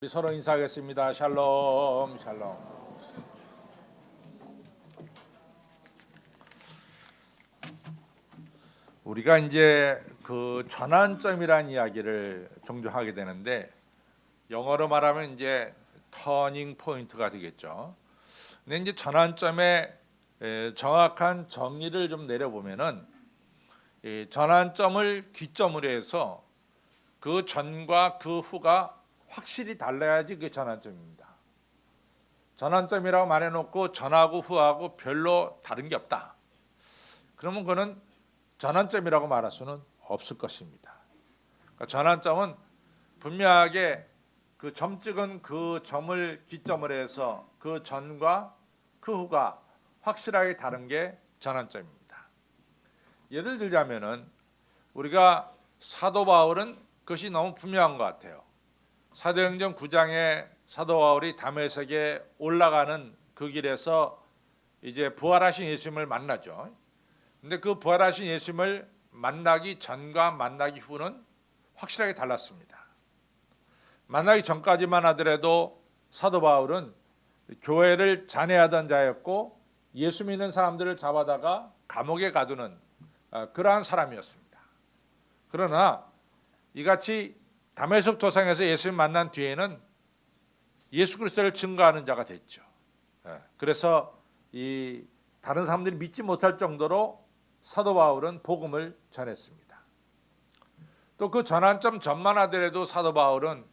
우리 서로 인사하겠습니다. 샬롬, 샬롬. 우리가 이제 그 전환점이라는 이야기를 종종 하게 되는데 영어로 말하면 이제 터닝 포인트가 되겠죠. 근데 이제 전환점의 정확한 정의를 좀 내려보면은 이 전환점을 기점으로 해서 그 전과 그 후가 확실히 달라야지 그게 전환점입니다. 전환점이라고 말해놓고 전하고 후하고 별로 다른 게 없다. 그러면 그거는 전환점이라고 말할 수는 없을 것입니다. 그러니까 전환점은 분명하게 그 점 찍은 그 점을 기점으로 해서 그 전과 그 후가 확실하게 다른 게 전환점입니다. 예를 들자면은 우리가 사도 바울은 그것이 너무 분명한 것 같아요. 사도행전 9장에 사도 바울이 다메섹에 올라가는 그 길에서 이제 부활하신 예수님을 만나죠. 근데 그 부활하신 예수님을 만나기 전과 만나기 후는 확실하게 달랐습니다. 만나기 전까지만 하더라도 사도 바울은 교회를 잔해하던 자였고 예수 믿는 사람들을 잡아다가 감옥에 가두는 그러한 사람이었습니다. 그러나 이같이 다메섹 도상에서 예수님 만난 뒤에는 예수 그리스도를 증거하는 자가 됐죠. 그래서 이 다른 사람들이 믿지 못할 정도로 사도 바울은 복음을 전했습니다. 또 그 전환점 전만 하더라도 사도 바울은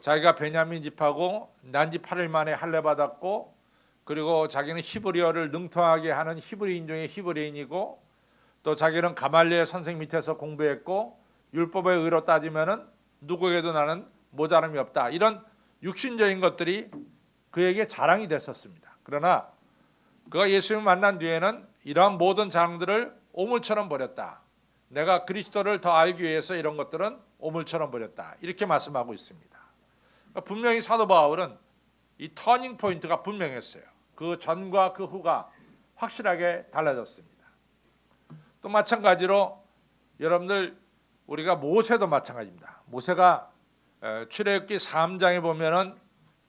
자기가 베냐민 집하고 난지 8일 만에 할례 받았고 그리고 자기는 히브리어를 능통하게 하는 히브리인 중에 히브리인이고 또 자기는 가말리엘 선생 밑에서 공부했고 율법의 의로 따지면은 누구에게도 나는 모자람이 없다. 이런 육신적인 것들이 그에게 자랑이 됐었습니다. 그러나 그가 예수님을 만난 뒤에는 이러한 모든 자랑들을 오물처럼 버렸다. 내가 그리스도를 더 알기 위해서 이런 것들은 오물처럼 버렸다. 이렇게 말씀하고 있습니다. 분명히 사도 바울은 이 터닝 포인트가 분명했어요. 그 전과 그 후가 확실하게 달라졌습니다. 또 마찬가지로 여러분들 우리가 모세도 마찬가지입니다. 모세가 출애굽기 3장에 보면은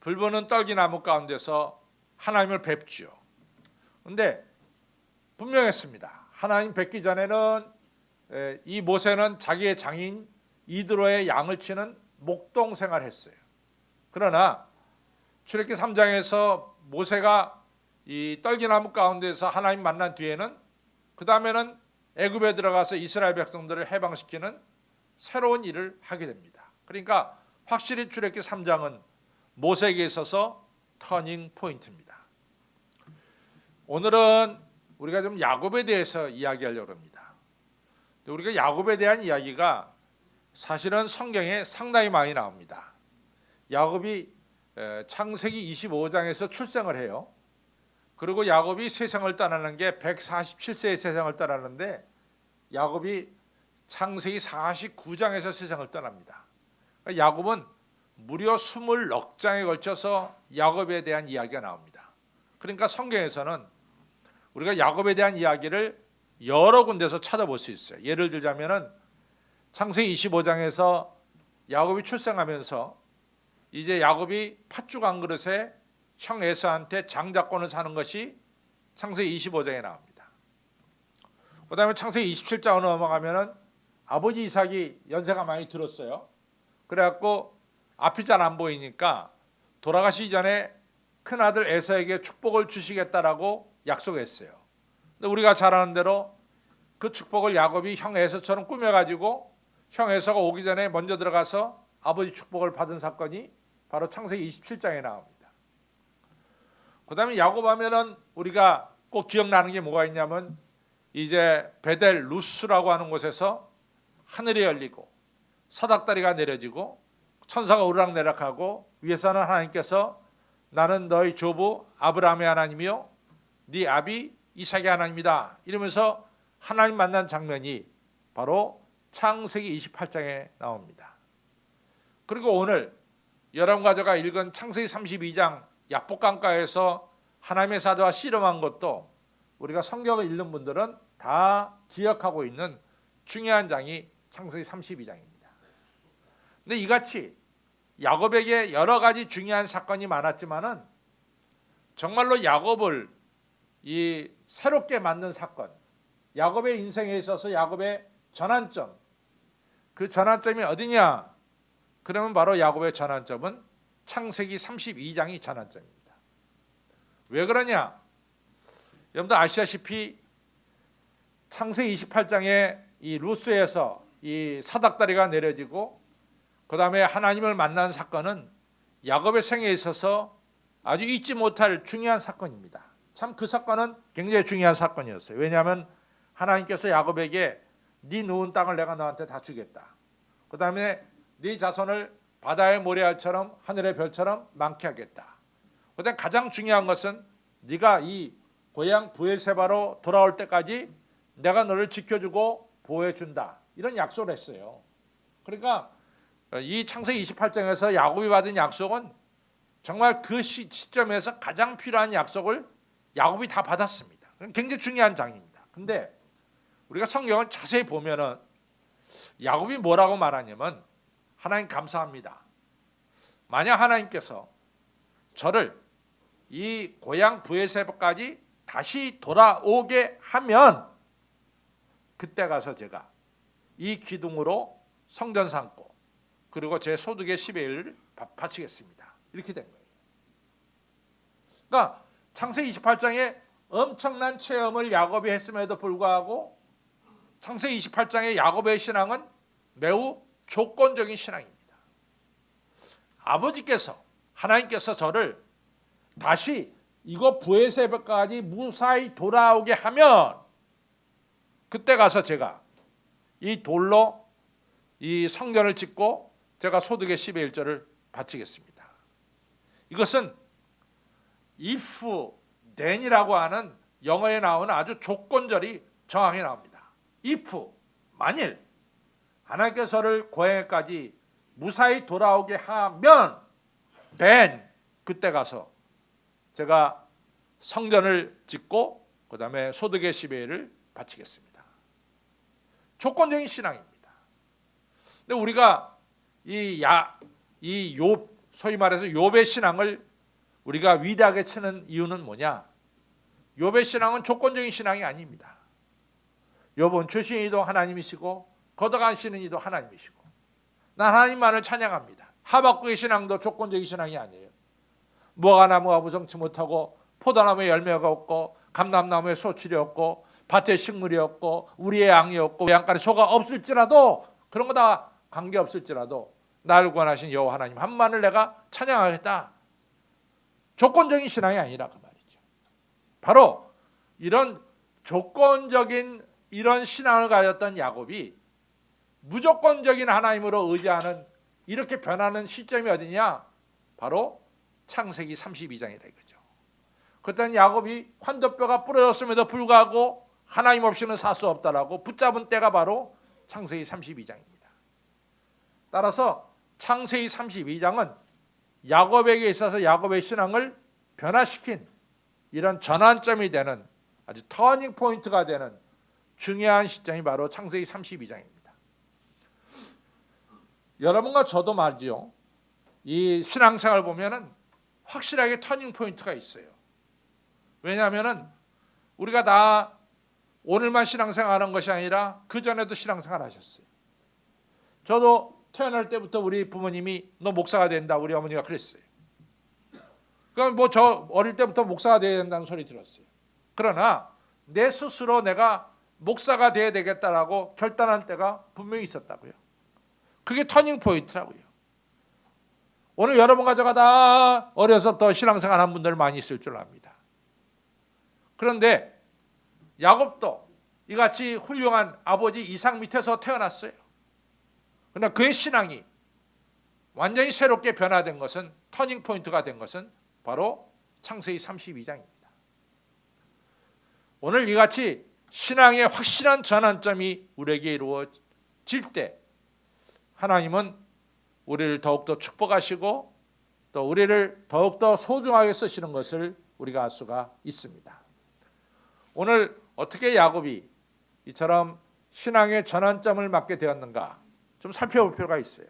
불보는 떨기나무 가운데서 하나님을 뵙죠. 그런데 분명했습니다. 하나님 뵙기 전에는 이 모세는 자기의 장인 이드로의 양을 치는 목동 생활을 했어요. 그러나 출애굽기 3장에서 모세가 이 떨기나무 가운데서 하나님 만난 뒤에는 그 다음에는 애굽에 들어가서 이스라엘 백성들을 해방시키는 새로운 일을 하게 됩니다. 그러니까 확실히 출애굽기 3장은 모세에게 있어서 터닝 포인트입니다. 오늘은 우리가 좀 야곱에 대해서 이야기하려고 합니다. 우리가 야곱에 대한 이야기가 사실은 성경에 상당히 많이 나옵니다. 야곱이 창세기 25장에서 출생을 해요. 그리고 야곱이 세상을 떠나는 게 147세에 세상을 떠나는데 야곱이 창세기 49장에서 세상을 떠납니다. 야곱은 무려 20넉장에 걸쳐서 야곱에 대한 이야기가 나옵니다. 그러니까 성경에서는 우리가 야곱에 대한 이야기를 여러 군데서 찾아볼 수 있어요. 예를 들자면은 창세기 25장에서 야곱이 출생하면서 이제 야곱이 팥죽 한 그릇에 형 에서한테 장자권을 사는 것이 창세기 25장에 나옵니다. 그 다음에 창세기 27장으로 넘어가면은 아버지 이삭이 연세가 많이 들었어요. 그래갖고 앞이 잘 안 보이니까 돌아가시기 전에 큰아들 에서에게 축복을 주시겠다라고 약속했어요. 근데 우리가 잘 아는 대로 그 축복을 야곱이 형 에서처럼 꾸며가지고 형 에서가 오기 전에 먼저 들어가서 아버지 축복을 받은 사건이 바로 창세기 27장에 나옵니다. 그 다음에 야곱 하면은 우리가 꼭 기억나는 게 뭐가 있냐면 이제 베델 루스라고 하는 곳에서 하늘이 열리고 사닥다리가 내려지고 천사가 오르락내락하고 위에서는 하나님께서 나는 너희 조부 아브라함의 하나님이요 네 아비 이삭의 하나님이다 이러면서 하나님 만난 장면이 바로 창세기 28장에 나옵니다. 그리고 오늘 여러분과 제가 읽은 창세기 32장 약복강가에서 하나님의 사자와 씨름한 것도 우리가 성경을 읽는 분들은 다 기억하고 있는 중요한 장이 창세기 32장입니다. 근데 이같이 야곱에게 여러 가지 중요한 사건이 많았지만은 정말로 야곱을 이 새롭게 만든 사건, 야곱의 인생에 있어서 야곱의 전환점, 그 전환점이 어디냐? 그러면 바로 야곱의 전환점은 창세기 32장이 전환점입니다. 왜 그러냐? 여러분들 아시다시피 창세기 28장에 이 루스에서 이 사닥다리가 내려지고 그 다음에 하나님을 만난 사건은 야곱의 생애에 있어서 아주 잊지 못할 중요한 사건입니다. 참 그 사건은 굉장히 중요한 사건이었어요. 왜냐하면 하나님께서 야곱에게 네 누운 땅을 내가 너한테 다 주겠다. 그 다음에 네 자손을 바다의 모래알처럼 하늘의 별처럼 많게 하겠다. 그 다음에 가장 중요한 것은 네가 이 고향 브에세바로 돌아올 때까지 내가 너를 지켜주고 보호해준다. 이런 약속을 했어요. 그러니까 이 창세기 28장에서 야곱이 받은 약속은 정말 그 시점에서 가장 필요한 약속을 야곱이 다 받았습니다. 굉장히 중요한 장입니다. 근데 우리가 성경을 자세히 보면은 야곱이 뭐라고 말하냐면 하나님 감사합니다. 만약 하나님께서 저를 이 고향 브에세바까지 다시 돌아오게 하면 그때 가서 제가 이 기둥으로 성전 삼고 그리고 제 소득의 10의 1을 바치겠습니다. 이렇게 된 거예요. 그러니까 창세기 28장에 엄청난 체험을 야곱이 했음에도 불구하고 창세기 28장의 야곱의 신앙은 매우 조건적인 신앙입니다. 아버지께서 하나님께서 저를 다시 이거 브에세바까지 무사히 돌아오게 하면 그때 가서 제가 이 돌로 이 성전을 짓고 제가 소득의 10의 1절을 바치겠습니다. 이것은 if then이라고 하는 영어에 나오는 아주 조건절이 정확히 나옵니다. if 만일 하나님께서 저를 고향에까지 무사히 돌아오게 하면 then 그때 가서 제가 성전을 짓고 그 다음에 소득의 10의 1을 바치겠습니다. 조건적인 신앙입니다. 근데 우리가 욥 소위 말해서 욥의 신앙을 우리가 위대하게 치는 이유는 뭐냐? 욥의 신앙은 조건적인 신앙이 아닙니다. 욥은 주신 이도 하나님이시고 걷어가시는 이도 하나님이시고 난 하나님만을 찬양합니다. 하박국의 신앙도 조건적인 신앙이 아니에요. 무화과 나무가 무성치 못하고 포도나무에 열매가 없고 감람나무에 소출이 없고 밭에 식물이 없고 우리의 양이 없고 양간에 소가 없을지라도 그런 거 다 관계없을지라도 나를 구원하신 여호와 하나님 한만을 내가 찬양하겠다. 조건적인 신앙이 아니라 그 말이죠. 바로 이런 조건적인 이런 신앙을 가졌던 야곱이 무조건적인 하나님으로 의지하는 이렇게 변하는 시점이 어디냐? 바로 창세기 32장이라 이거죠. 그때는 야곱이 환도뼈가 부러졌음에도 불구하고 하나님 없이는 살 수 없다라고 붙잡은 때가 바로 창세기 32장입니다. 따라서 창세기 32장은 야곱에게 있어서 야곱의 신앙을 변화시킨 이런 전환점이 되는 아주 터닝 포인트가 되는 중요한 시점이 바로 창세기 32장입니다. 여러분과 저도 말이죠. 이 신앙생활 보면은 확실하게 터닝 포인트가 있어요. 왜냐하면은 우리가 다 오늘만 신앙생활하는 것이 아니라 그 전에도 신앙생활 하셨어요. 저도 태어날 때부터 우리 부모님이 너 목사가 된다 우리 어머니가 그랬어요. 그럼 뭐 저 어릴 때부터 목사가 돼야 된다는 소리 들었어요. 그러나 내 스스로 내가 목사가 돼야 되겠다라고 결단한 때가 분명히 있었다고요. 그게 터닝 포인트라고요. 오늘 여러분 가져가 다 어려서부터 신앙생활 한 분들 많이 있을 줄 압니다. 그런데 야곱도 이같이 훌륭한 아버지 이삭 밑에서 태어났어요. 그러나 그의 신앙이 완전히 새롭게 변화된 것은 터닝 포인트가 된 것은 바로 창세기 32장입니다. 오늘 이같이 신앙의 확실한 전환점이 우리에게 이루어질 때 하나님은 우리를 더욱더 축복하시고 또 우리를 더욱더 소중하게 쓰시는 것을 우리가 알 수가 있습니다. 오늘 어떻게 야곱이 이처럼 신앙의 전환점을 맞게 되었는가 좀 살펴볼 필요가 있어요.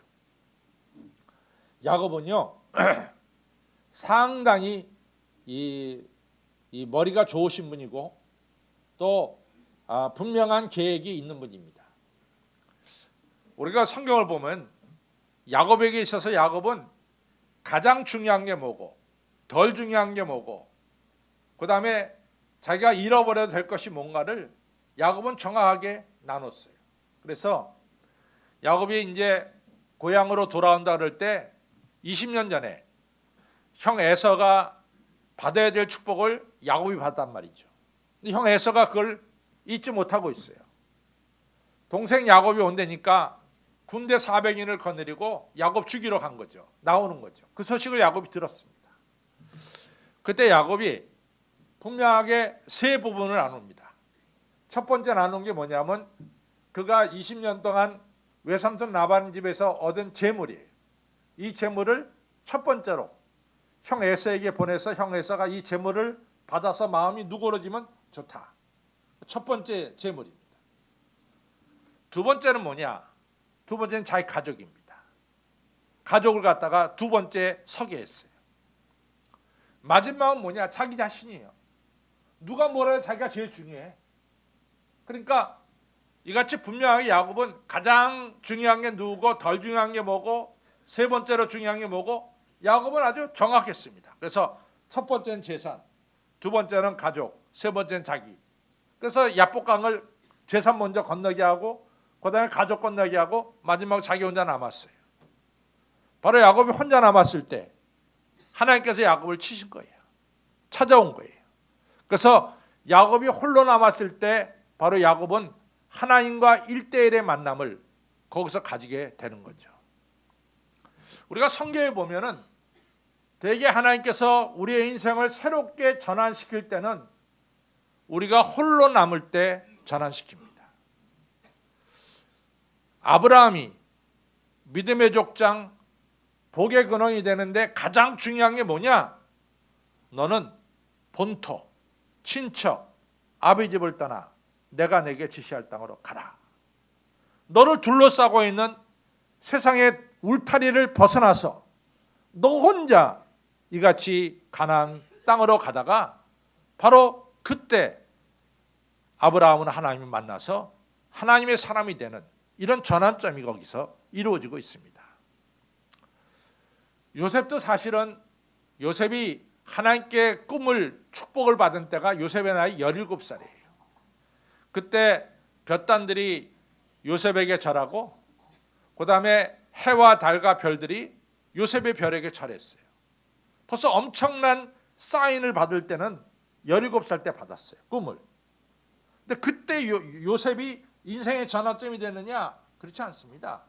야곱은요 상당히 이 머리가 좋으신 분이고 또 분명한 계획이 있는 분입니다. 우리가 성경을 보면 야곱에게 있어서 야곱은 가장 중요한 게 뭐고 덜 중요한 게 뭐고 그 다음에 자기가 잃어버려도 될 것이 뭔가를 야곱은 정확하게 나눴어요. 그래서 야곱이 이제 고향으로 돌아온다 그럴 때 20년 전에 형 에서가 받아야 될 축복을 야곱이 받았단 말이죠. 근데 형 에서가 그걸 잊지 못하고 있어요. 동생 야곱이 온다니까 군대 400인을 거느리고 야곱 죽이러 간 거죠. 나오는 거죠. 그 소식을 야곱이 들었습니다. 그때 야곱이 분명하게 세 부분을 나눕니다. 첫 번째 나눈 게 뭐냐면 그가 20년 동안 외삼촌 라반 집에서 얻은 재물이에요. 이 재물을 첫 번째로 형 에서에게 보내서 형 에서가 이 재물을 받아서 마음이 누그러지면 좋다. 첫 번째 재물입니다. 두 번째는 뭐냐? 두 번째는 자기 가족입니다. 가족을 갖다가 두 번째 서게 했어요. 마지막은 뭐냐? 자기 자신이에요. 누가 뭐라 해도 자기가 제일 중요해. 그러니까 이같이 분명하게 야곱은 가장 중요한 게 누구고 덜 중요한 게 뭐고 세 번째로 중요한 게 뭐고 야곱은 아주 정확했습니다. 그래서 첫 번째는 재산, 두 번째는 가족, 세 번째는 자기. 그래서 야복강을 재산 먼저 건너게 하고 그 다음에 가족 건너게 하고 마지막 자기 혼자 남았어요. 바로 야곱이 혼자 남았을 때 하나님께서 야곱을 치신 거예요. 찾아온 거예요. 그래서 야곱이 홀로 남았을 때 바로 야곱은 하나님과 1대1의 만남을 거기서 가지게 되는 거죠. 우리가 성경에 보면은 대개 하나님께서 우리의 인생을 새롭게 전환시킬 때는 우리가 홀로 남을 때 전환시킵니다. 아브라함이 믿음의 족장, 복의 근원이 되는데 가장 중요한 게 뭐냐? 너는 본토, 친척, 아비 집을 떠나 내가 내게 지시할 땅으로 가라. 너를 둘러싸고 있는 세상의 울타리를 벗어나서 너 혼자 이같이 가나안 땅으로 가다가 바로 그때 아브라함은 하나님을 만나서 하나님의 사람이 되는 이런 전환점이 거기서 이루어지고 있습니다. 요셉도 사실은 요셉이 하나님께 꿈을 축복을 받은 때가 요셉의 나이 17살이에요. 그때 볕단들이 요셉에게 절하고 그 다음에 해와 달과 별들이 요셉의 별에게 절했어요. 벌써 엄청난 사인을 받을 때는 17살 때 받았어요. 꿈을. 근데 그때 요셉이 인생의 전환점이 되느냐? 그렇지 않습니다.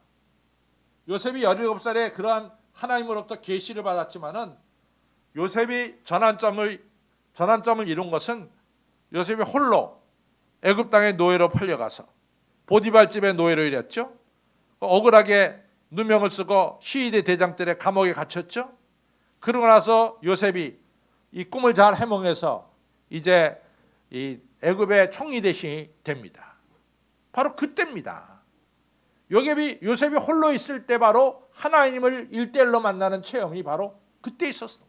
요셉이 17살에 그러한 하나님으로부터 계시를 받았지만은 요셉이 전환점을 이룬 것은 요셉이 홀로 애굽 땅의 노예로 팔려가서 보디발 집의 노예로 일했죠. 억울하게 누명을 쓰고 시위대 대장들의 감옥에 갇혔죠. 그러고 나서 요셉이 이 꿈을 잘 해몽해서 이제 이 애굽의 총리 대신이 됩니다. 바로 그때입니다. 요셉이 홀로 있을 때 바로 하나님을 1대1로 만나는 체험이 바로 그때 있었어요.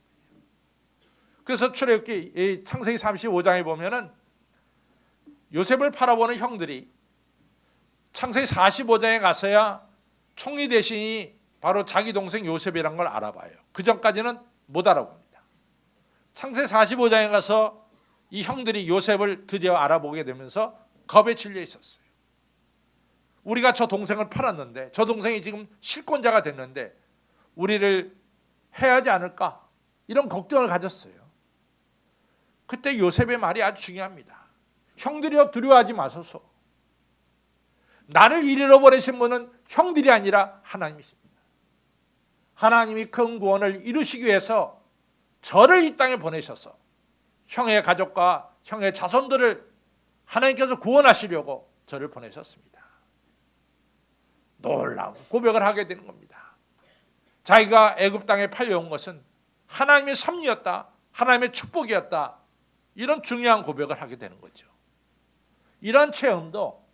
그래서 출애굽기 창세기 35장에 보면은 요셉을 팔아보는 형들이 창세기 45장에 가서야 총리 대신이 바로 자기 동생 요셉이란 걸 알아봐요. 그 전까지는 못 알아봅니다. 창세기 45장에 가서 이 형들이 요셉을 드디어 알아보게 되면서 겁에 질려 있었어요. 우리가 저 동생을 팔았는데 저 동생이 지금 실권자가 됐는데 우리를 해야 하지 않을까? 이런 걱정을 가졌어요. 그때 요셉의 말이 아주 중요합니다. 형들이여 두려워하지 마소서. 나를 잃어버리신 분은 형들이 아니라 하나님이십니다. 하나님이 큰 구원을 이루시기 위해서 저를 이 땅에 보내셔서 형의 가족과 형의 자손들을 하나님께서 구원하시려고 저를 보내셨습니다. 놀라운 고백을 하게 되는 겁니다. 자기가 애굽 땅에 팔려온 것은 하나님의 섭리였다, 하나님의 축복이었다, 이런 중요한 고백을 하게 되는 거죠. 이런 체험도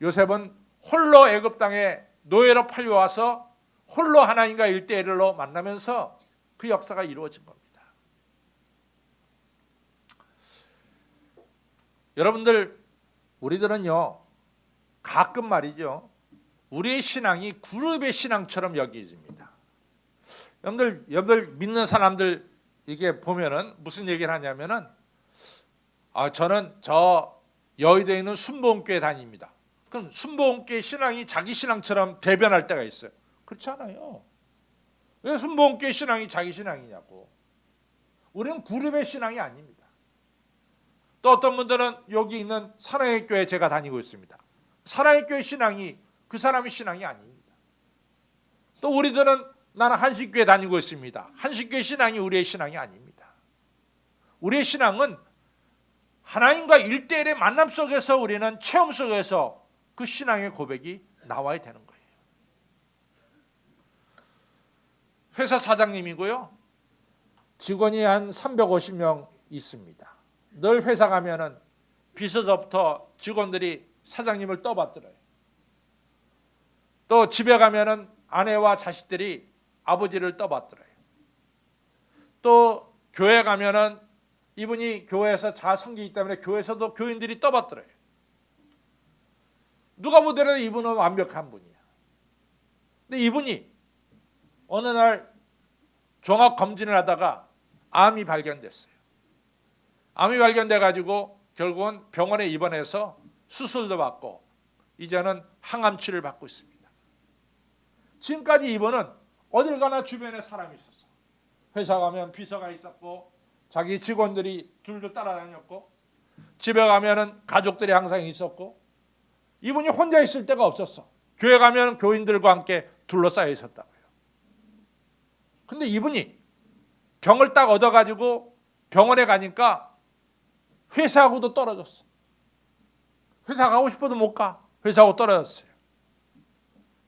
요셉은 홀로 애굽 땅에 노예로 팔려와서 홀로 하나님과 1대1로 만나면서 그 역사가 이루어진 겁니다. 여러분들, 우리들은요 가끔 말이죠, 우리의 신앙이 그룹의 신앙처럼 여겨집니다. 여러분들 믿는 사람들 이게 보면은 무슨 얘기를 하냐면은, 저는 저 여의도에 있는 순복음교회 다닙니다. 그럼 순복음교회 신앙이 자기 신앙처럼 대변할 때가 있어요. 그렇지 않아요. 왜 순복음교회 신앙이 자기 신앙이냐고. 우리는 그룹의 신앙이 아닙니다. 또 어떤 분들은 여기 있는 사랑의 교회 제가 다니고 있습니다. 사랑의 교회 신앙이 그 사람의 신앙이 아닙니다. 또 우리들은 나는 한식교회 다니고 있습니다. 한식교회 신앙이 우리의 신앙이 아닙니다. 우리의 신앙은 하나님과 1대1의 만남 속에서, 우리는 체험 속에서 그 신앙의 고백이 나와야 되는 거예요. 회사 사장님이고요, 직원이 한 350명 있습니다. 늘 회사 가면은 비서서부터 직원들이 사장님을 떠받들어요. 또 집에 가면은 아내와 자식들이 아버지를 떠받들어요. 또 교회 가면은 이분이 교회에서 잘 섬기기 때문에 교회에서도 교인들이 떠받들어요. 누가 보더라도 이분은 완벽한 분이야. 근데 이분이 어느 날 종합 검진을 하다가 암이 발견됐어요. 암이 발견돼 가지고 결국은 병원에 입원해서 수술도 받고 이제는 항암 치료를 받고 있습니다. 지금까지 이분은 어딜 가나 주변에 사람이 있었어. 회사 가면 비서가 있었고, 자기 직원들이 둘도 따라다녔고, 집에 가면은 가족들이 항상 있었고, 이분이 혼자 있을 데가 없었어. 교회 가면 교인들과 함께 둘러싸여 있었다고요. 근데 이분이 병을 딱 얻어가지고 병원에 가니까 회사하고도 떨어졌어. 회사 가고 싶어도 못 가. 회사하고 떨어졌어요.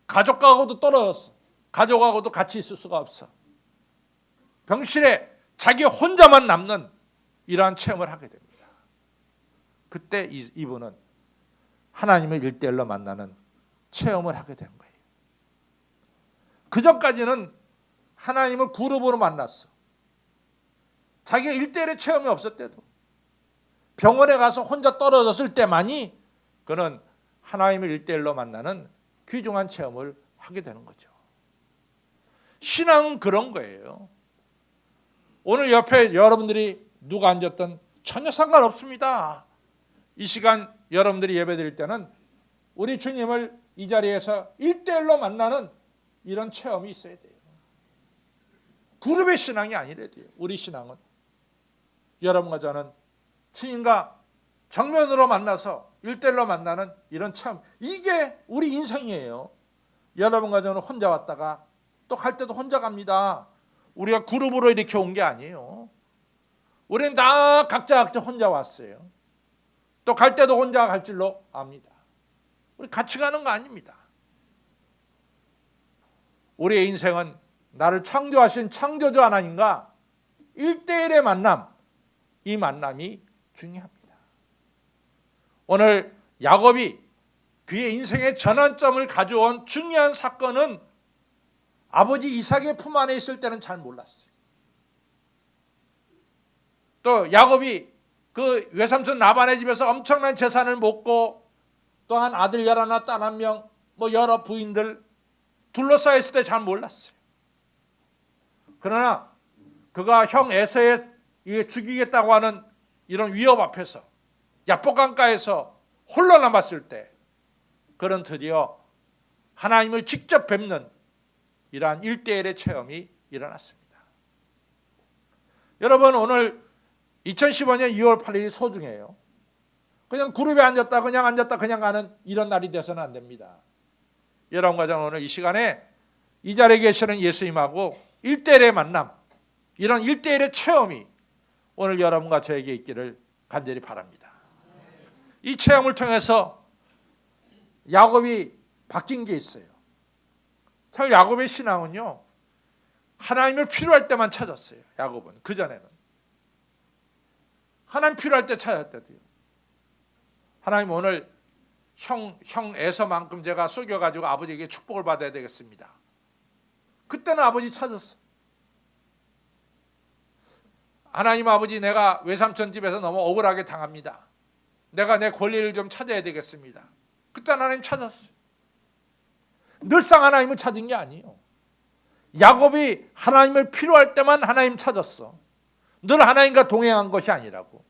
가족하고도 떨어졌어. 가족하고도 같이 있을 수가 없어. 병실에 자기 혼자만 남는 이러한 체험을 하게 됩니다. 그때 이분은 하나님을 1대1로 만나는 체험을 하게 된 거예요. 그 전까지는 하나님을 그룹으로 만났어. 자기가 1대1의 체험이 없었대도 병원에 가서 혼자 떨어졌을 때만이 그는 하나님을 1대1로 만나는 귀중한 체험을 하게 되는 거죠. 신앙은 그런 거예요. 오늘 옆에 여러분들이 누가 앉았든 전혀 상관없습니다. 이 시간 여러분들이 예배드릴 때는 우리 주님을 이 자리에서 1대1로 만나는 이런 체험이 있어야 돼요. 그룹의 신앙이 아니래요. 우리 신앙은 여러분과 저는 주님과 정면으로 만나서 1대1로 만나는 이런 체험, 이게 우리 인생이에요. 여러분과 저는 혼자 왔다가 또 갈 때도 혼자 갑니다. 우리가 그룹으로 이렇게 온 게 아니에요. 우리는 다 각자 혼자 왔어요. 또 갈 때도 혼자 갈 줄로 압니다. 우리 같이 가는 거 아닙니다. 우리의 인생은 나를 창조하신 창조주 하나님과 1대1의 만남, 이 만남이 중요합니다. 오늘 야곱이 그의 인생의 전환점을 가져온 중요한 사건은 아버지 이삭의 품 안에 있을 때는 잘 몰랐어요. 또 야곱이 그 외삼촌 라반의 집에서 엄청난 재산을 먹고 또한 아들 11, 딸 1명, 여러 부인들 둘러싸여 있을 때 잘 몰랐어요. 그러나 그가 형 에서의 죽이겠다고 하는 이런 위협 앞에서 야복강가에서 홀로 남았을 때 그는 드디어 하나님을 직접 뵙는 이러한 1대1의 체험이 일어났습니다. 여러분, 오늘 2015년 2월 8일이 소중해요. 그냥 그룹에 앉았다 그냥 가는 이런 날이 돼서는 안 됩니다. 여러분과 저는 오늘 이 시간에 이 자리에 계시는 예수님하고 1대1의 만남, 이런 1대1의 체험이 오늘 여러분과 저에게 있기를 간절히 바랍니다. 이 체험을 통해서 야곱이 바뀐 게 있어요. 참 야곱의 신앙은요, 하나님을 필요할 때만 찾았어요. 야곱은 그전에는 하나님 필요할 때 찾았대요. 하나님, 오늘 형 에서만큼 제가 속여가지고 아버지에게 축복을 받아야 되겠습니다. 그때는 아버지 찾았어. 하나님 아버지, 내가 외삼촌 집에서 너무 억울하게 당합니다. 내가 내 권리를 좀 찾아야 되겠습니다. 그때 하나님 찾았어요. 늘상 하나님을 찾은 게 아니에요. 야곱이 하나님을 필요할 때만 하나님 찾았어. 늘 하나님과 동행한 것이 아니라고.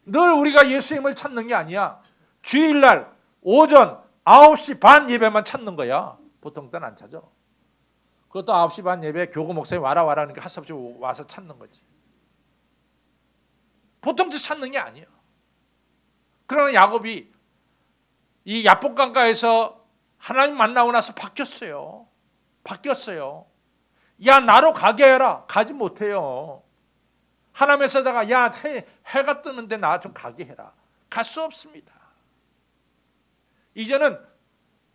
늘 우리가 예수님을 찾는 게 아니야. 주일날 오전 9시 반 예배만 찾는 거야. 보통 때는 안 찾아. 그것도 9시 반 예배 교구 목사님 와라 하니까 할 수 없이 와서 찾는 거지. 보통 때 찾는 게 아니야. 그러나 야곱이 이 야복강가에서 하나님 만나고 나서 바뀌었어요. 야, 나로 가게 해라. 가지 못해요. 하나님의 사자가 야, 해가 뜨는데 나 좀 가게 해라. 갈 수 없습니다. 이제는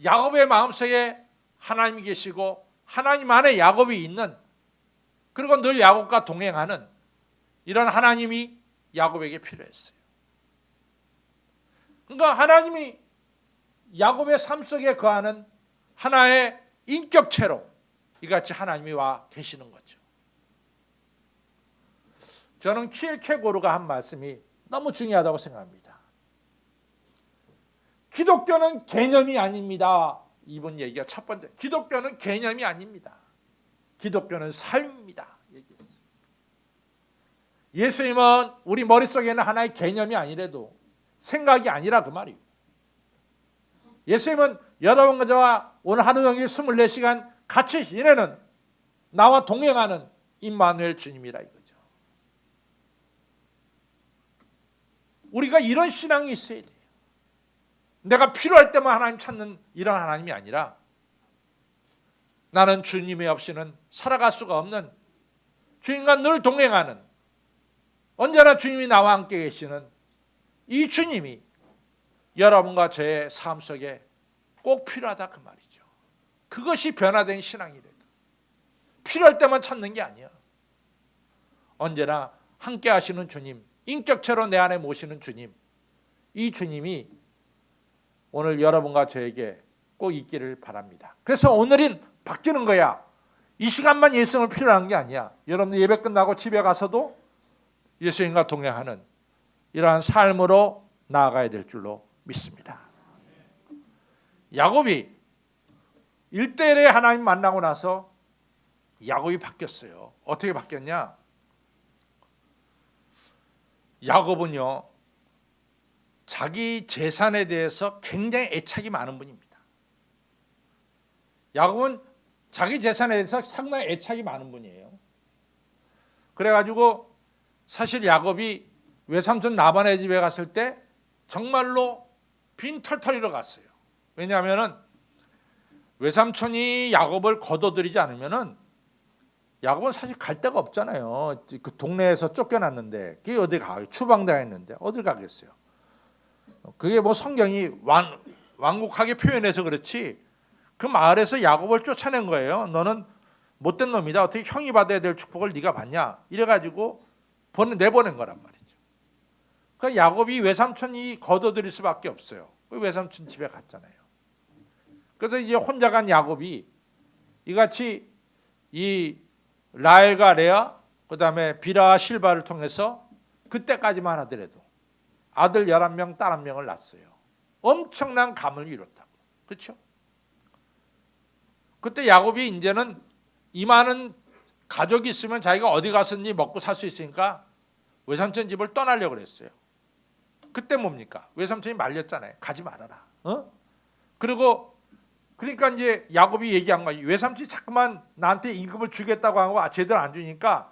야곱의 마음속에 하나님이 계시고 하나님 안에 야곱이 있는, 그리고 늘 야곱과 동행하는 이런 하나님이 야곱에게 필요했어요. 그러니까 하나님이 야곱의 삶 속에 거하는 하나의 인격체로 이같이 하나님이 와 계시는 거죠. 저는 키엘케고르가 한 말씀이 너무 중요하다고 생각합니다. 기독교는 개념이 아닙니다. 이번 얘기가 첫 번째. 기독교는 개념이 아닙니다. 기독교는 삶입니다. 얘기했어요. 예수님은 우리 머릿속에는 하나의 개념이 아니래도 생각이 아니라 그 말이에요. 예수님은 여러분과 저와 오늘 하루 종일 24시간 같이 지내는, 나와 동행하는 임마누엘 주님이라 이거죠. 우리가 이런 신앙이 있어야 돼요. 내가 필요할 때만 하나님 찾는 이런 하나님이 아니라 나는 주님이 없이는 살아갈 수가 없는, 주님과 늘 동행하는, 언제나 주님이 나와 함께 계시는 이 주님이 여러분과 저의 삶 속에 꼭 필요하다 그 말이죠. 그것이 변화된 신앙이래도 필요할 때만 찾는 게 아니야. 언제나 함께 하시는 주님, 인격체로 내 안에 모시는 주님, 이 주님이 오늘 여러분과 저에게 꼭 있기를 바랍니다. 그래서 오늘은 바뀌는 거야. 이 시간만 예수님을 필요한 게 아니야. 여러분들 예배 끝나고 집에 가서도 예수님과 동행하는 이러한 삶으로 나아가야 될 줄로 믿습니다. 야곱이 1대1에 하나님 만나고 나서 야곱이 바뀌었어요. 어떻게 바뀌었냐? 야곱은요, 자기 재산에 대해서 굉장히 애착이 많은 분입니다. 야곱은 자기 재산에 대해서 상당히 애착이 많은 분이에요. 그래가지고 사실 야곱이 외삼촌 라반의 집에 갔을 때 정말로 빈털터리로 갔어요. 왜냐하면 외삼촌이 야곱을 거둬들이지 않으면은 야곱은 사실 갈 데가 없잖아요. 그 동네에서 쫓겨났는데 그게 어디 가요? 추방당했는데 어딜 가겠어요? 그게 뭐 성경이 완곡하게 표현해서 그렇지 그 마을에서 야곱을 쫓아낸 거예요. 너는 못된 놈이다. 어떻게 형이 받아야 될 축복을 네가 받냐? 이래가지고 내보낸 거란 말이죠. 그러니까 야곱이 외삼촌이 거둬들일 수밖에 없어요. 외삼촌 집에 갔잖아요. 그래서 이제 혼자 간 야곱이 이같이 이 라헬과 레아, 그 다음에 비라와 실바를 통해서 그때까지만 하더라도 아들 11명, 딸 1명을 낳았어요. 엄청난 감을 이뤘다고. 그렇죠? 그때 야곱이 이제는 이 많은 가족이 있으면 자기가 어디 가서든지 먹고 살 수 있으니까 외삼촌 집을 떠나려고 그랬어요. 그때 뭡니까? 외삼촌이 말렸잖아요. 가지 말아라. 그리고 그러니까 이제 야곱이 얘기한 거예요. 외삼촌이 자꾸만 나한테 임금을 주겠다고 하고 제대로 안 주니까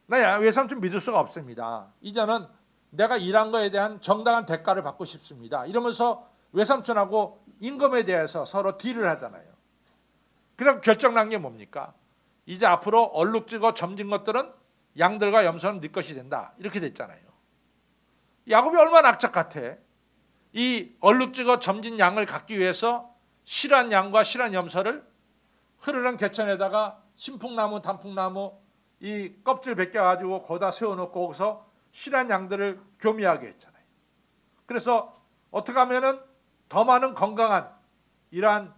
나 외삼촌 믿을 수가 없습니다. 이제는 내가 일한 거에 대한 정당한 대가를 받고 싶습니다. 이러면서 외삼촌하고 임금에 대해서 서로 딜을 하잖아요. 그럼 결정난 게 뭡니까? 이제 앞으로 얼룩지고 점진 것들은 양들과 염소는 네 것이 된다. 이렇게 됐잖아요. 야곱이 얼마나 악착 같아. 이 얼룩지고 점진 양을 갖기 위해서 실한 양과 실한 염소를 흐르는 개천에다가 신풍나무, 단풍나무 이 껍질 벗겨가지고 거기다 세워놓고 거기서 실한 양들을 교미하게 했잖아요. 그래서 어떻게 하면은 더 많은 건강한 이러한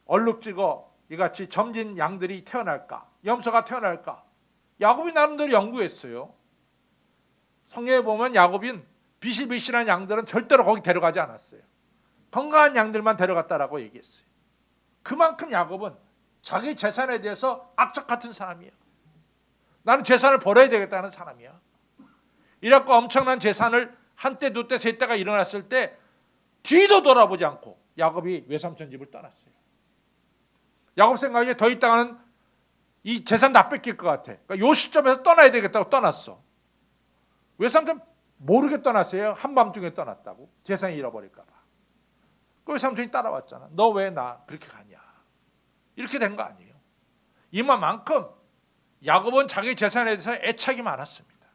얼룩지고 이같이 점진 양들이 태어날까? 염소가 태어날까? 야곱이 나름대로 연구했어요. 성경에 보면 야곱인 비실비실한 양들은 절대로 거기 데려가지 않았어요. 건강한 양들만 데려갔다라고 얘기했어요. 그만큼 야곱은 자기 재산에 대해서 악착 같은 사람이에요. 나는 재산을 벌어야 되겠다는 사람이야. 이렇게 엄청난 재산을 한때 두때 세때가 일어났을 때 뒤도 돌아보지 않고 야곱이 외삼촌 집을 떠났어요. 야곱 생각에 더 있다가는 이 재산 다 뺏길 것 같아. 그러니까 요 시점에서 떠나야 되겠다고 떠났어. 외삼촌 모르게 떠났어요. 한밤중에 떠났다고. 재산이 잃어버릴까 봐. 그 외삼촌이 따라왔잖아. 너 왜 나 그렇게 가냐. 이렇게 된 거 아니에요. 이만큼 야곱은 자기 재산에 대해서 애착이 많았습니다.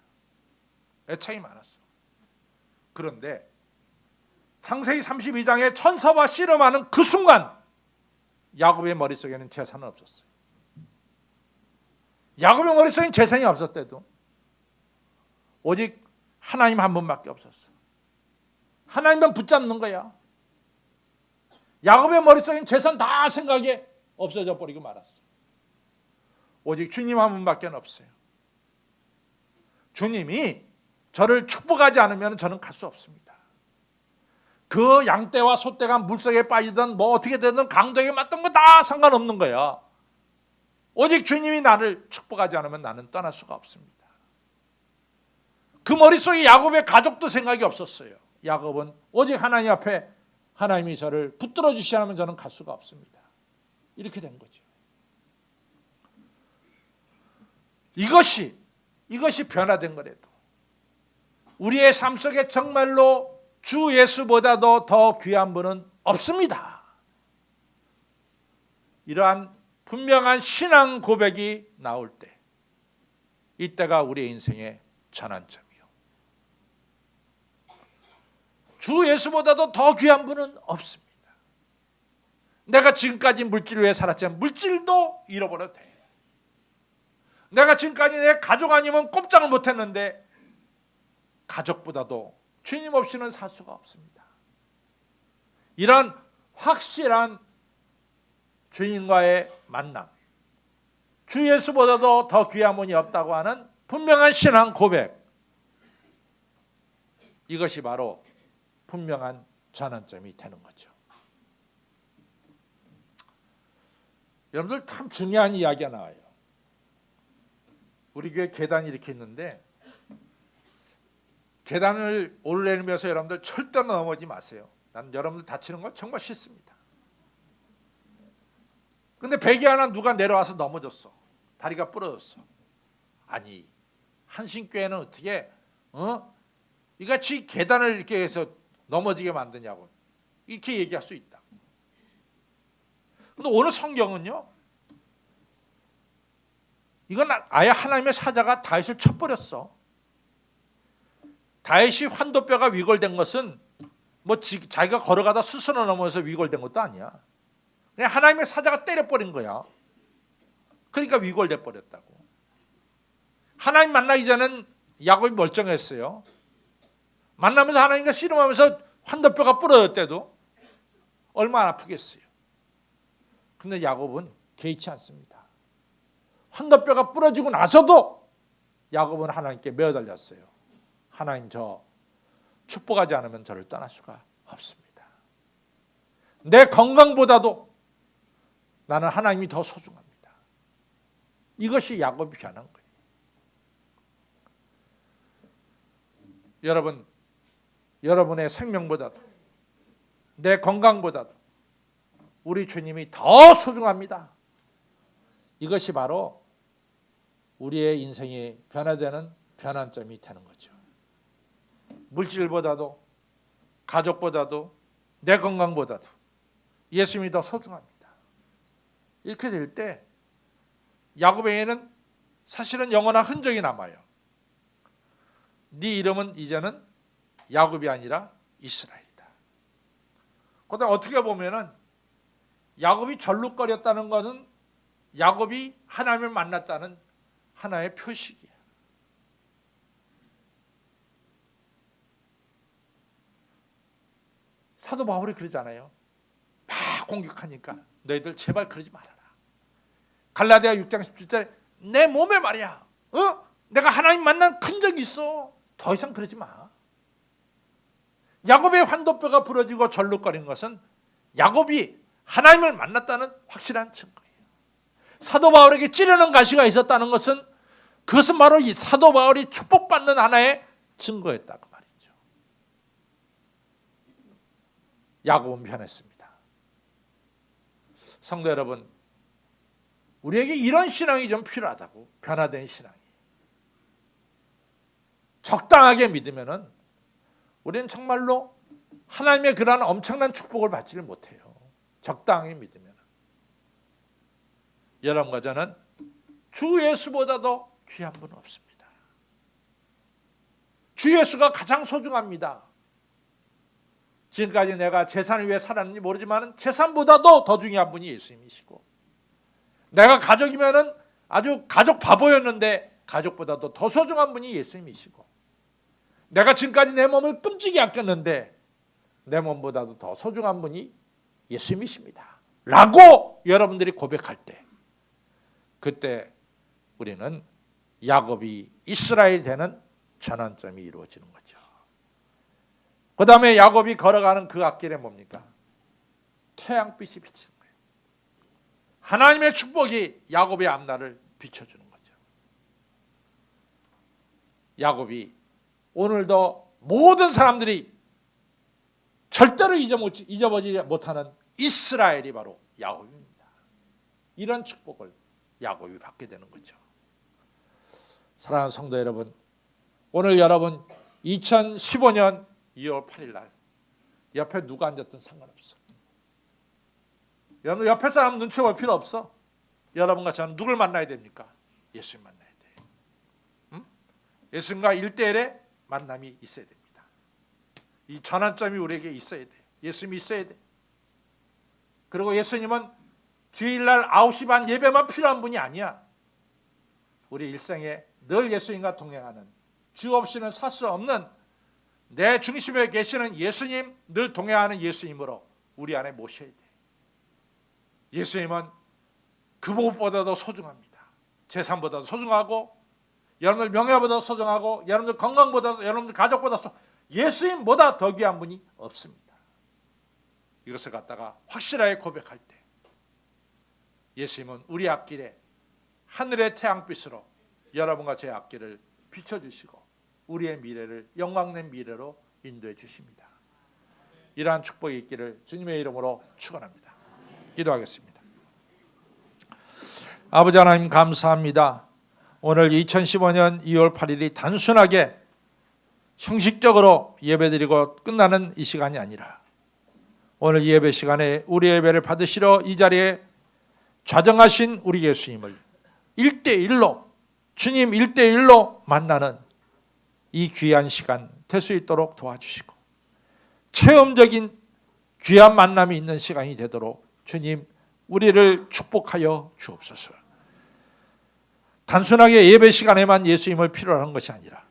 애착이 많았어. 그런데 창세기 32장에 천사와 씨름하는 그 순간 야곱의 머릿속에는 재산은 없었어요. 야곱의 머릿속에는 재산이 없었대도 오직 하나님 한 분밖에 없었어. 하나님만 붙잡는 거야. 야곱의 머릿속에는 재산 다 생각이 없어져 버리고 말았어. 오직 주님 한 분밖에 없어요. 주님이 저를 축복하지 않으면 저는 갈 수 없습니다. 그 양떼와 소떼가 물속에 빠지든 뭐 어떻게 되든 강도에 맞던 거 다 상관없는 거야. 오직 주님이 나를 축복하지 않으면 나는 떠날 수가 없습니다. 그 머릿속에 야곱의 가족도 생각이 없었어요. 야곱은 오직 하나님 앞에 하나님이 저를 붙들어 주시지 않으면 저는 갈 수가 없습니다. 이렇게 된 거죠. 이것이 변화된 거래도 우리의 삶 속에 정말로 주 예수보다도 더 귀한 분은 없습니다. 이러한 분명한 신앙 고백이 나올 때 이때가 우리의 인생의 전환점이요. 주 예수보다도 더 귀한 분은 없습니다. 내가 지금까지 물질 위해 살았지만 물질도 잃어버려도 돼. 내가 지금까지 내 가족 아니면 꼼짝을 못했는데 가족보다도 주님 없이는 살 수가 없습니다. 이런 확실한 주님과의 만남, 주 예수보다도 더 귀한 분이 없다고 하는 분명한 신앙 고백, 이것이 바로 분명한 전환점이 되는 거죠. 여러분들 참 중요한 이야기가 나와요. 우리 교회 계단이 이렇게 있는데 계단을 오르내리면서 여러분들 절대 넘어지지 마세요. 난 여러분들 다치는 거 정말 싫습니다. 근데 베개 하나 누가 내려와서 넘어졌어. 다리가 부러졌어. 아니 한신교회는 어떻게 이같이 계단을 이렇게 해서 넘어지게 만드냐고 이렇게 얘기할 수 있다. 근데 오늘 성경은요, 이건 아예 하나님의 사자가 다윗을 쳐버렸어. 다윗이 환도뼈가 위골된 것은 뭐 자기가 걸어가다 스스로 넘어져서 위골된 것도 아니야. 그냥 하나님의 사자가 때려버린 거야. 그러니까 위골돼 버렸다고. 하나님 만나기 전엔 야곱이 멀쩡했어요. 만나면서 하나님과 씨름하면서 환도뼈가 부러졌대도 얼마나 아프겠어요. 근데 야곱은 개의치 않습니다. 환도뼈가 부러지고 나서도 야곱은 하나님께 매어달렸어요. 하나님 저 축복하지 않으면 저를 떠날 수가 없습니다. 내 건강보다도 나는 하나님이 더 소중합니다. 이것이 야곱이 변한 거예요. 여러분, 여러분의 생명보다도 내 건강보다도 우리 주님이 더 소중합니다. 이것이 바로 우리의 인생이 변화되는 변환점이 되는 거죠. 물질보다도 가족보다도 내 건강보다도 예수님이 더 소중합니다. 이렇게 될 때 야곱에게는 사실은 영원한 흔적이 남아요. 네 이름은 이제는 야곱이 아니라 이스라엘이다. 그다음 어떻게 보면은 야곱이 절룩거렸다는 것은 야곱이 하나님을 만났다는 하나의 표식이야. 사도 바울이 그러잖아요. 막 공격하니까 너희들 제발 그러지 말아라. 갈라디아 6장 17절에 내 몸에 말이야, 내가 하나님 만난 큰 적이 있어. 더 이상 그러지 마. 야곱의 환도뼈가 부러지고 절룩거린 것은 야곱이 하나님을 만났다는 확실한 증거예요. 사도 바울에게 찌르는 가시가 있었다는 것은 그것은 바로 이 사도 바울이 축복받는 하나의 증거였다고 말이죠. 야곱은 변했습니다. 성도 여러분, 우리에게 이런 신앙이 좀 필요하다고. 변화된 신앙이. 적당하게 믿으면은 우리는 정말로 하나님의 그러한 엄청난 축복을 받지를 못해요. 적당히 믿으면. 여러분과 저는 주 예수보다도 귀한 분은 없습니다. 주 예수가 가장 소중합니다. 지금까지 내가 재산을 위해 살았는지 모르지만 재산보다도 더 중요한 분이 예수님이시고, 내가 가족이면은 아주 가족 바보였는데 가족보다도 더 소중한 분이 예수님이시고, 내가 지금까지 내 몸을 끔찍이 아꼈는데 내 몸보다도 더 소중한 분이 예수님이십니다 라고 여러분들이 고백할 때, 그때 우리는 야곱이 이스라엘 되는 전환점이 이루어지는 거죠. 그 다음에 야곱이 걸어가는 그 앞길에 뭡니까? 태양빛이 비치는 거예요. 하나님의 축복이 야곱의 앞날을 비춰주는 거죠. 야곱이 오늘도 모든 사람들이 절대로 잊어버리지 못하는 이스라엘이 바로 야곱입니다. 이런 축복을 야곱이 받게 되는 거죠. 사랑하는 성도 여러분, 오늘 여러분 2015년 2월 8일 날 옆에 누가 앉았든 상관없어. 여러분 옆에 사람 눈치 볼 필요 없어. 여러분과 저는 누굴 만나야 됩니까? 예수님 만나야 돼요. 예수님과 1대1의 만남이 있어야 됩니다. 이 전환점이 우리에게 있어야 돼. 예수님이 있어야 돼. 그리고 예수님은 주일날 9시 반 예배만 필요한 분이 아니야. 우리 일생에 늘 예수님과 동행하는, 주 없이는 살 수 없는, 내 중심에 계시는 예수님, 늘 동행하는 예수님으로 우리 안에 모셔야 돼. 예수님은 그 무엇보다도 소중합니다. 재산보다도 소중하고, 여러분들 명예보다 소중하고, 여러분들 건강보다, 여러분들 가족보다 예수님보다 더 귀한 분이 없습니다. 이것을 갖다가 확실하게 고백할 때 예수님은 우리 앞길에 하늘의 태양빛으로 여러분과 제 앞길을 비춰주시고 우리의 미래를 영광된 미래로 인도해 주십니다. 이러한 축복이 있기를 주님의 이름으로 축원합니다. 기도하겠습니다. 아버지 하나님 감사합니다. 오늘 2015년 2월 8일이 단순하게 형식적으로 예배드리고 끝나는 이 시간이 아니라 오늘 이 예배 시간에 우리 예배를 받으시러 이 자리에 좌정하신 우리 예수님을 1대1로, 주님 1대1로 만나는 이 귀한 시간 될 수 있도록 도와주시고 체험적인 귀한 만남이 있는 시간이 되도록 주님 우리를 축복하여 주옵소서. 단순하게 예배 시간에만 예수님을 필요로 하는 것이 아니라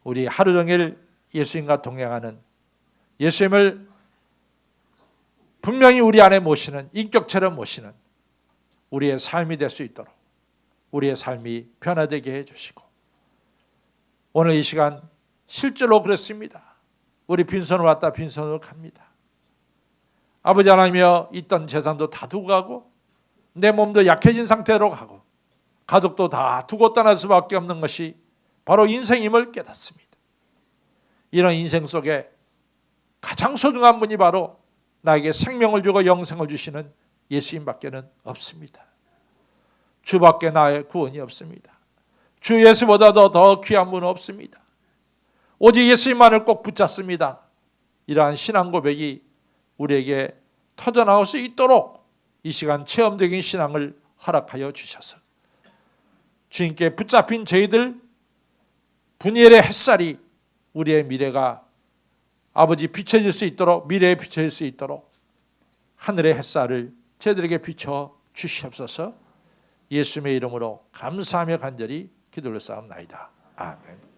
우리 하루 종일 예수님과 동행하는, 예수님을 분명히 우리 안에 모시는, 인격체로 모시는 우리의 삶이 될 수 있도록 우리의 삶이 변화되게 해주시고, 오늘 이 시간 실제로 그렇습니다. 우리 빈손으로 왔다 빈손으로 갑니다. 아버지 하나님이여, 있던 재산도 다 두고 가고 내 몸도 약해진 상태로 가고 가족도 다 두고 떠날 수밖에 없는 것이 바로 인생임을 깨닫습니다. 이런 인생 속에 가장 소중한 분이 바로 나에게 생명을 주고 영생을 주시는 예수님밖에는 없습니다. 주밖에 나의 구원이 없습니다. 주 예수보다도 더 귀한 분은 없습니다. 오직 예수님만을 꼭 붙잡습니다. 이러한 신앙 고백이 우리에게 터져나올 수 있도록 이 시간 체험적인 신앙을 허락하여 주셔서 주님께 붙잡힌 저희들 분열의 햇살이 우리의 미래가 아버지 비춰질 수 있도록, 미래에 비춰질 수 있도록 하늘의 햇살을 저희들에게 비춰 주시옵소서. 예수님의 이름으로 감사하며 간절히 기도를 쌓옵나이다. 아멘.